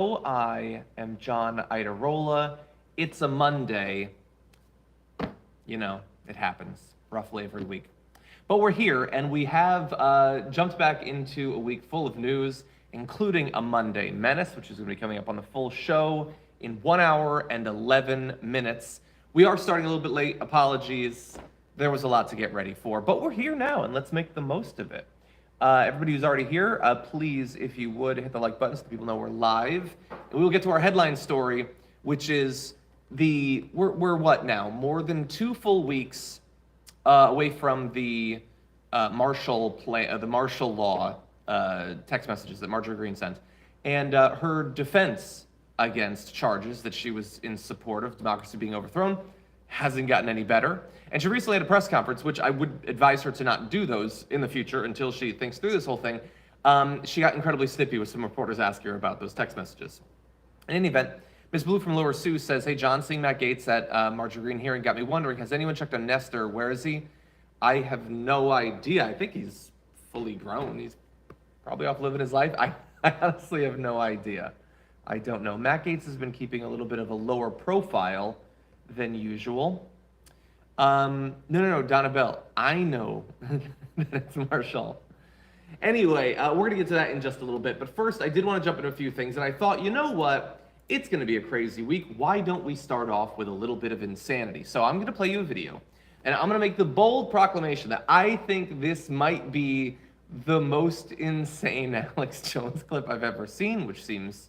I am John Idarola. It's a Monday. You know, it happens roughly every week. But we're here, and we have jumped back into a week full of news, including a Monday Menace, which is going to be coming up on the full show in 1 hour and 11 minutes. We are starting a little bit late. Apologies. There was a lot to get ready for, but we're here now, and let's make the most of it. Everybody who's already here, please, if you would, hit the like button so people know we're live. And we will get to our headline story, which is we're what now? More than 2 full weeks away from the martial law text messages that Marjorie Greene sent, and her defense against charges that she was in support of democracy being overthrown hasn't gotten any better. And she recently had a press conference, which I would advise her to not do those in the future until she thinks through this whole thing. She got incredibly snippy with some reporters asking her about those text messages. In any event, Ms. Blue from Lower Sioux says, "Hey, John, seeing Matt Gaetz at Marjorie Greene hearing got me wondering, has anyone checked on Nestor? Where is he? I have no idea. I think he's fully grown. He's probably off living his life. I honestly have no idea. I don't know. Matt Gaetz has been keeping a little bit of a lower profile than usual. No, Donna Bell. I know that it's Marshall. Anyway, we're going to get to that in just a little bit. But first, I did want to jump into a few things. And I thought, you know what? It's going to be a crazy week. Why don't we start off with a little bit of insanity? So I'm going to play you a video. And I'm going to make the bold proclamation that I think this might be the most insane Alex Jones clip I've ever seen, which seems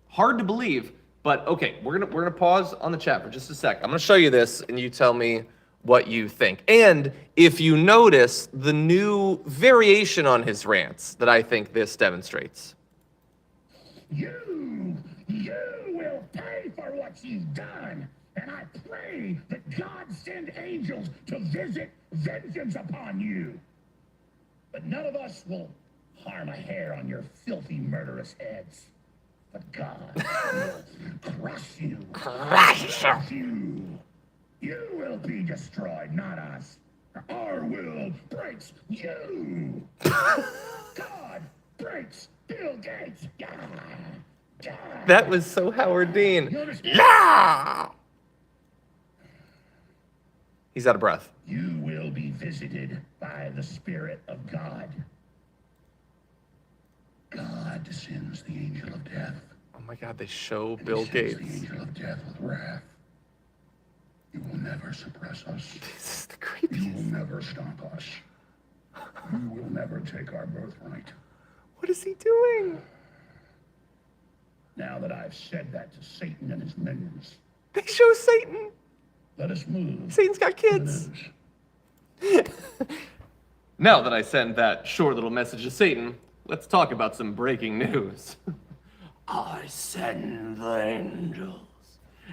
hard to believe. But okay, we're gonna pause on the chat for just a sec. I'm gonna show you this, and you tell me what you think. And if you notice the new variation on his rants that I think this demonstrates. You will pay for what you've done, and I pray that God send angels to visit vengeance upon you. But none of us will harm a hair on your filthy, murderous heads. But God will crush you. Crush you. You will be destroyed, not us. Our will breaks you. God breaks Bill Gates. God. That was so Howard Dean. Yeah! He's out of breath. You will be visited by the Spirit of God. God sends the angel of death. Oh my God, they show Bill Gates. The angel of death with wrath. You will never suppress us. This is the creepiest. You will never stop us. You will never take our birthright. What is he doing? Now that I've said that to Satan and his minions, They show Satan. let us move. Satan's got kids. Now that I send that short little message to Satan, let's talk about some breaking news. I send the angels.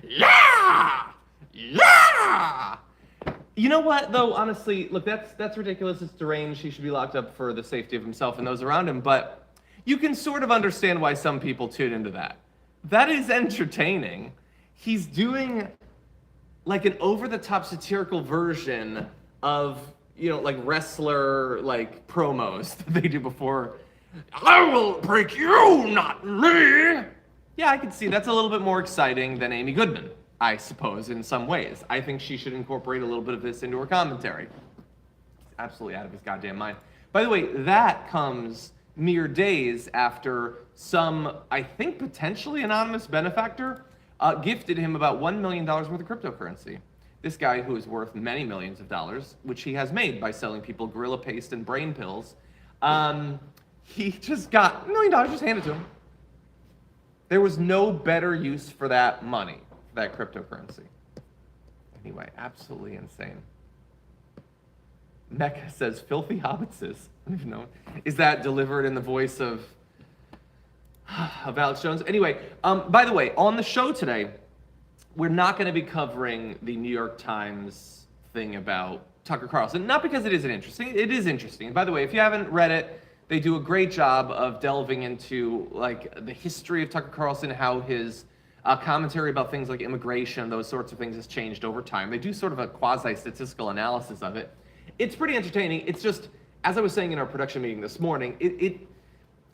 Yeah! Yeah! You know what, though, honestly, look, that's ridiculous. It's deranged. He should be locked up for the safety of himself and those around him, but you can sort of understand why some people tune into that. That is entertaining. He's doing like an over-the-top satirical version of, like wrestler, like promos that they do before. I will break you, not me. Yeah, I can see that's a little bit more exciting than Amy Goodman, I suppose, in some ways. I think she should incorporate a little bit of this into her commentary. He's absolutely out of his goddamn mind. By the way, that comes mere days after some, I think, potentially anonymous benefactor gifted him about $1 million worth of cryptocurrency. This guy, who is worth many millions of dollars, which he has made by selling people gorilla paste and brain pills, he just got $1 million, just handed to him. There was no better use for that money, for that cryptocurrency. Anyway, absolutely insane. Mecca says, filthy hobbitses. I don't even know. Is that delivered in the voice of Alex Jones? Anyway, by the way, on the show today, we're not going to be covering the New York Times thing about Tucker Carlson. Not because it isn't interesting. It is interesting. And by the way, if you haven't read it, they do a great job of delving into like the history of Tucker Carlson, how his commentary about things like immigration, those sorts of things has changed over time. They do sort of a quasi-statistical analysis of it. It's pretty entertaining. It's just, as I was saying in our production meeting this morning,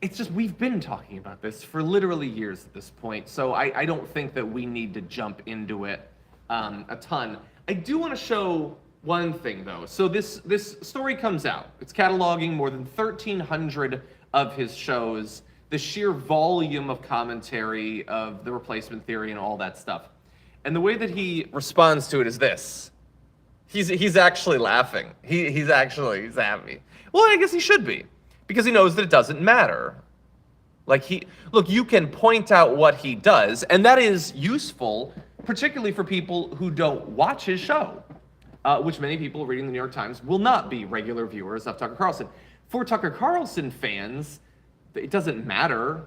it's just, we've been talking about this for literally years at this point, so I don't think that we need to jump into it a ton. I do want to show one thing, though. So this story comes out. It's cataloging more than 1,300 of his shows, the sheer volume of commentary of the replacement theory and all that stuff. And the way that he responds to it is this. He's actually laughing. He's happy. Well, I guess he should be, because he knows that it doesn't matter. Look, you can point out what he does, and that is useful, particularly for people who don't watch his show, which many people reading the New York Times will not be regular viewers of Tucker Carlson. For Tucker Carlson fans, it doesn't matter.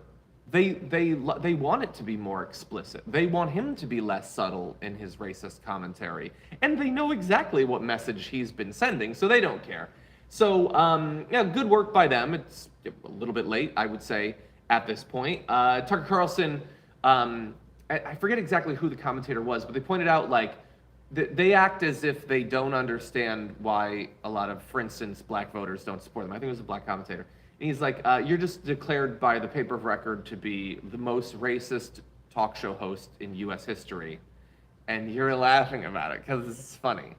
They want it to be more explicit. They want him to be less subtle in his racist commentary, and they know exactly what message he's been sending, so they don't care. So, yeah, good work by them. It's a little bit late, I would say, at this point. Tucker Carlson, I forget exactly who the commentator was, but they pointed out, like, they act as if they don't understand why a lot of, for instance, black voters don't support them. I think it was a black commentator. And he's like, you're just declared by the paper of record to be the most racist talk show host in U.S. history. And you're laughing about it because it's funny.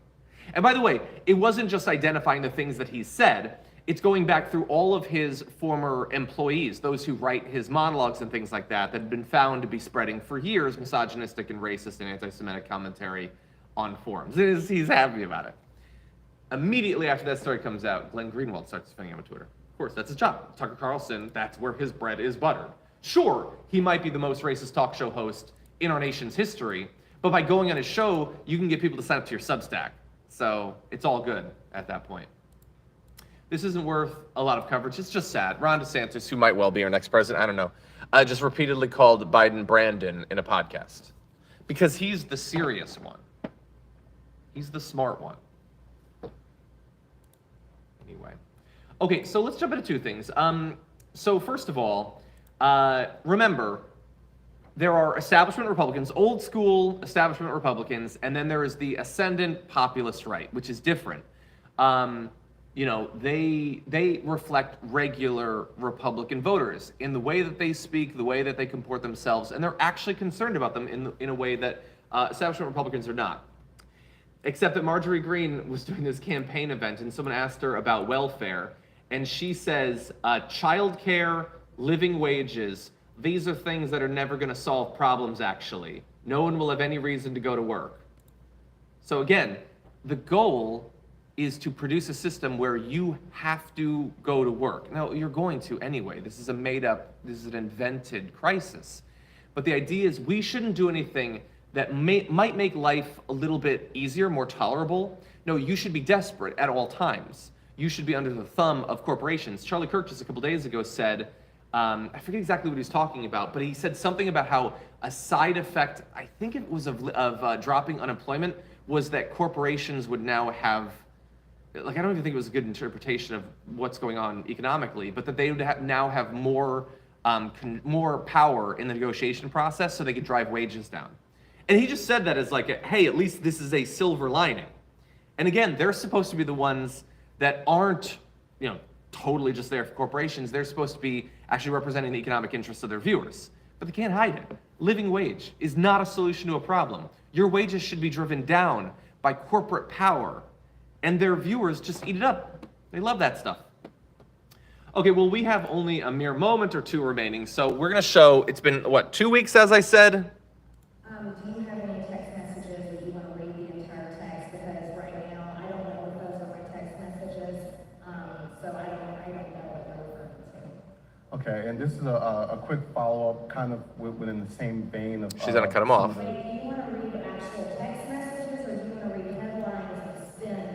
And by the way, it wasn't just identifying the things that he said. It's going back through all of his former employees, those who write his monologues and things like that, that had been found to be spreading for years misogynistic and racist and anti-Semitic commentary on forums. He's happy about it. Immediately after that story comes out, Glenn Greenwald starts defending him on Twitter. Of course, that's his job. Tucker Carlson, that's where his bread is buttered. Sure, he might be the most racist talk show host in our nation's history, but by going on his show, you can get people to sign up to your Substack. So it's all good at that point. This isn't worth a lot of coverage. It's just sad. Ron DeSantis, who might well be our next president, I don't know, just repeatedly called Biden Brandon in a podcast because he's the serious one. He's the smart one. Anyway. Okay, so let's jump into two things. So first of all, remember, there are establishment Republicans, old school establishment Republicans, and then there is the ascendant populist right, which is different. You know, they reflect regular Republican voters in the way that they speak, the way that they comport themselves, and they're actually concerned about them in a way that establishment Republicans are not. Except that Marjorie Greene was doing this campaign event, and someone asked her about welfare, and she says, childcare, living wages, these are things that are never going to solve problems, actually. No one will have any reason to go to work. So again, the goal is to produce a system where you have to go to work. Now, you're going to anyway. This is an invented crisis. But the idea is we shouldn't do anything that might make life a little bit easier, more tolerable. No, you should be desperate at all times. You should be under the thumb of corporations. Charlie Kirk just a couple days ago said, I forget exactly what he was talking about, but he said something about how a side effect, I think it was of dropping unemployment, was that corporations would now have, like, I don't even think it was a good interpretation of what's going on economically, but that they would now have more power in the negotiation process so they could drive wages down. And he just said that as like, hey, at least this is a silver lining. And again, they're supposed to be the ones that aren't, totally just there for corporations. They're supposed to be actually representing the economic interests of their viewers. But they can't hide it. Living wage is not a solution to a problem. Your wages should be driven down by corporate power, and their viewers just eat it up. They love that stuff. Okay, well, we have only a mere moment or two remaining, so we're going to show, it's been, 2 weeks, as I said? Do you have any text messages that you want to read the entire text? Because right now, I don't know if those are my text messages, so I don't know what they're referring to. Okay, and this is a quick follow-up, kind of within the same vein of... She's gonna cut him off. Wait, do you want to read actual text messages, or do you want to read headlines and spin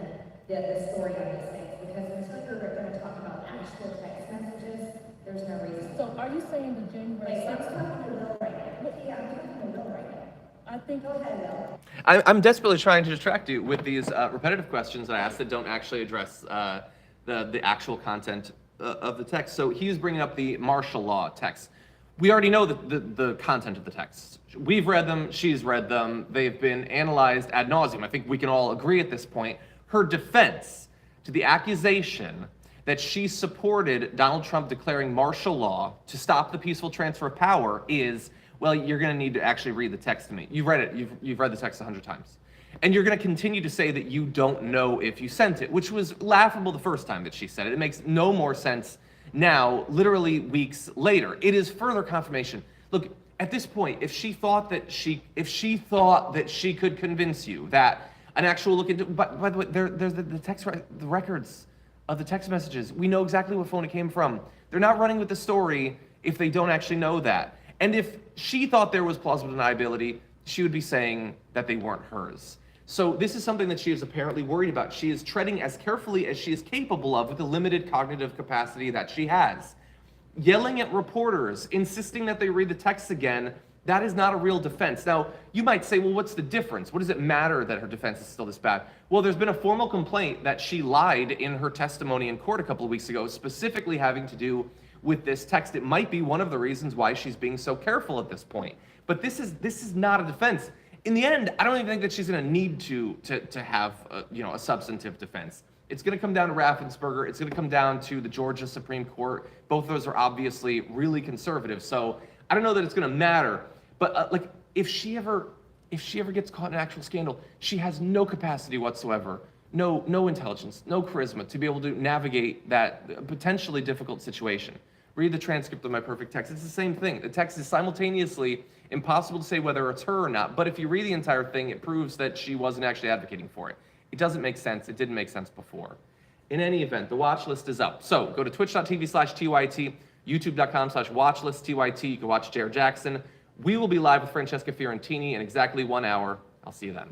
the story on these things? Because until you're going to talk about actual text messages, there's no reason. So are you saying the January Wait, I'm 6th? talking to Will right now. Yeah, I'm talking to Will right now. I think, Go ahead, Will. I'm desperately trying to distract you with these repetitive questions I asked that don't actually address the actual content of the text. So he's bringing up the martial law text. We already know the content of the texts. We've read them, she's read them, they've been analyzed ad nauseum. I think we can all agree at this point. Her defense to the accusation that she supported Donald Trump declaring martial law to stop the peaceful transfer of power is, well, you're going to need to actually read the text to me. You've read it. You've read the text 100 times. And you're going to continue to say that you don't know if you sent it, which was laughable the first time that she said it. It makes no more sense now, literally weeks later. It is further confirmation. Look, at this point, if she thought that she could convince you that an actual look into, by the way, there's the records of the text messages. We know exactly what phone it came from. They're not running with the story if they don't actually know that. And if she thought there was plausible deniability, she would be saying that they weren't hers. So this is something that she is apparently worried about. She is treading as carefully as she is capable of with the limited cognitive capacity that she has. Yelling at reporters, insisting that they read the text again, that is not a real defense. Now, you might say, well, what's the difference? What does it matter that her defense is still this bad? Well, there's been a formal complaint that she lied in her testimony in court a couple of weeks ago, specifically having to do with this text. It might be one of the reasons why she's being so careful at this point. But this is not a defense. In the end, I don't even think that she's going to need to have a substantive defense. It's going to come down to Raffensperger. It's going to come down to the Georgia Supreme Court. Both of those are obviously really conservative. So I don't know that it's going to matter. But like, if she ever gets caught in an actual scandal, she has no capacity whatsoever, no intelligence, no charisma to be able to navigate that potentially difficult situation. Read the transcript of My Perfect Text. It's the same thing. The text is simultaneously impossible to say whether it's her or not, but if you read the entire thing, it proves that she wasn't actually advocating for it. It doesn't make sense. It didn't make sense before. In any event, the watch list is up. So go to twitch.tv/TYT, youtube.com/watchlistTYT. You can watch Jared Jackson. We will be live with Francesca Fiorentini in exactly 1 hour. I'll see you then.